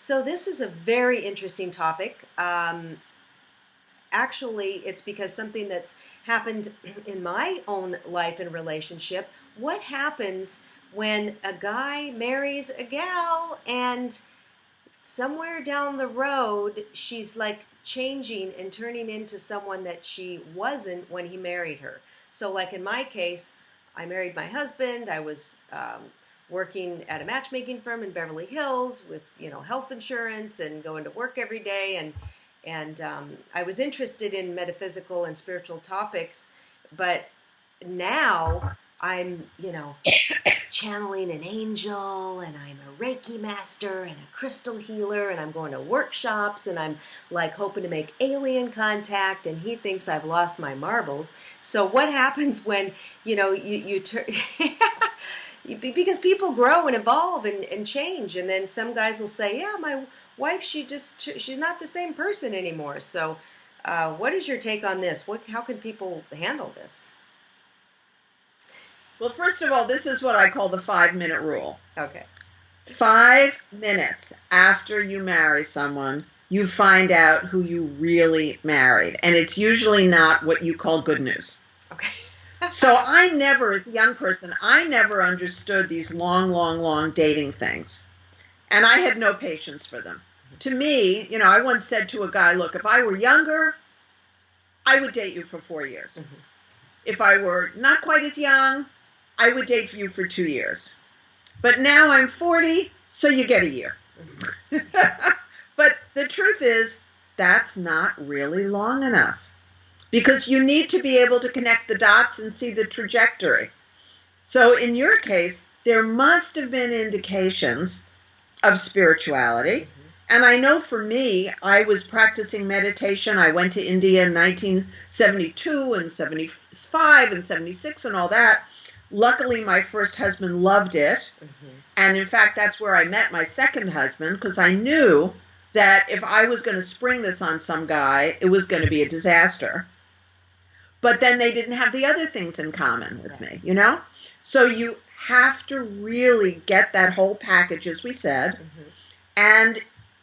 So this is a very interesting topic. Actually, it's because something that's happened in my own life and relationship. What happens when a guy marries a gal and somewhere down the road she's like changing and turning into someone that she wasn't when he married her? So like in my case, I married my husband. I was working at a matchmaking firm in Beverly Hills with, health insurance and going to work every day. And I was interested in metaphysical and spiritual topics, but now I'm, channeling an angel, and I'm a Reiki master and a crystal healer, and I'm going to workshops, and I'm like hoping to make alien contact, and he thinks I've lost my marbles. So what happens when, you turn... Because people grow and evolve and change, and then some guys will say, yeah, my wife, she's not the same person anymore. So what is your take on this? How can people handle this? Well, first of all, this is what I call the 5-minute rule. Okay. 5 minutes after you marry someone, you find out who you really married. And it's usually not what you call good news. Okay. So I never, as a young person, I never understood these long dating things. And I had no patience for them. To me, I once said to a guy, look, if I were younger, I would date you for 4 years. Mm-hmm. If I were not quite as young, I would date you for 2 years. But now I'm 40, so you get a year. Mm-hmm. But the truth is, that's not really long enough. Because you need to be able to connect the dots and see the trajectory. So in your case, there must have been indications of spirituality. Mm-hmm. And I know for me, I was practicing meditation. I went to India in 1972 and 75 and 76 and all that. Luckily, my first husband loved it. Mm-hmm. And in fact, that's where I met my second husband, because I knew that if I was going to spring this on some guy, it was going to be a disaster. But then they didn't have the other things in common with me, So you have to really get that whole package, as we said. Mm-hmm. And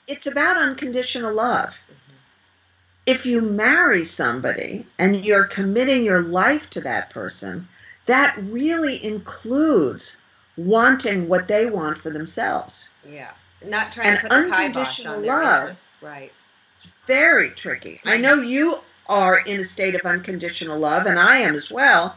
it's about unconditional love. Mm-hmm. If you marry somebody and you're committing your life to that person, that really includes wanting what they want for themselves. Yeah. Not trying to put the kibosh on their interests. Right. Very tricky. Mm-hmm. I know you are in a state of unconditional love, and I am as well.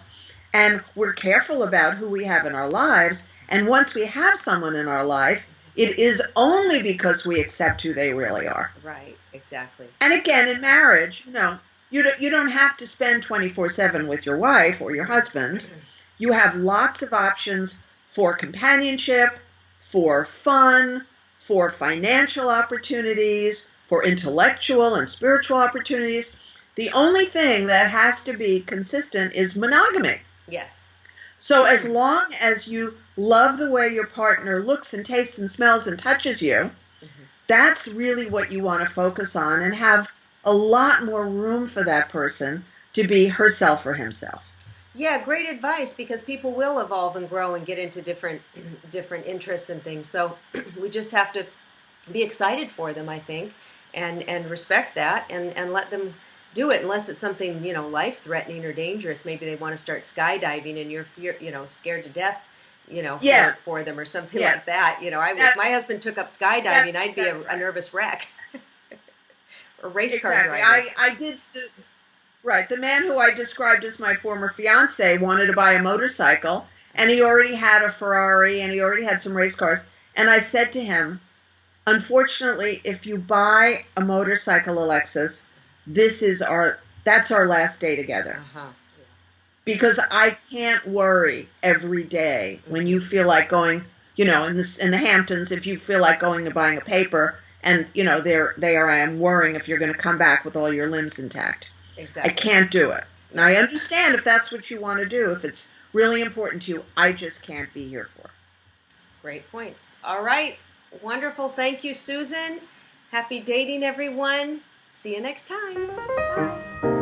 And we're careful about who we have in our lives. And once we have someone in our life, it is only because we accept who they really are. Right, exactly. And again, in marriage, you don't have to spend 24/7 with your wife or your husband. You have lots of options for companionship, for fun, for financial opportunities, for intellectual and spiritual opportunities. The only thing that has to be consistent is monogamy. Yes. So as long as you love the way your partner looks and tastes and smells and touches you, mm-hmm. that's really what you want to focus on, and have a lot more room for that person to be herself or himself. Yeah, great advice, because people will evolve and grow and get into different interests and things. So we just have to be excited for them, I think, and respect that and let them do it, unless it's something, life-threatening or dangerous. Maybe they want to start skydiving and you're scared to death, yes. for them or something like that. If my husband took up skydiving, I'd be a nervous wreck. Or race car driver. I did. Right. The man who I described as my former fiance wanted to buy a motorcycle, and he already had a Ferrari, and he already had some race cars. And I said to him, unfortunately, if you buy a motorcycle, Alexis, that's our last day together. Uh-huh. Yeah. Because I can't worry every day when you feel like going, in the Hamptons, if you feel like going and buying a paper, and there I am worrying if you're going to come back with all your limbs intact. Exactly. I can't do it. And I understand if that's what you want to do, if it's really important to you, I just can't be here for it. Great points. All right. Wonderful. Thank you, Susan. Happy dating, everyone. See you next time. Bye.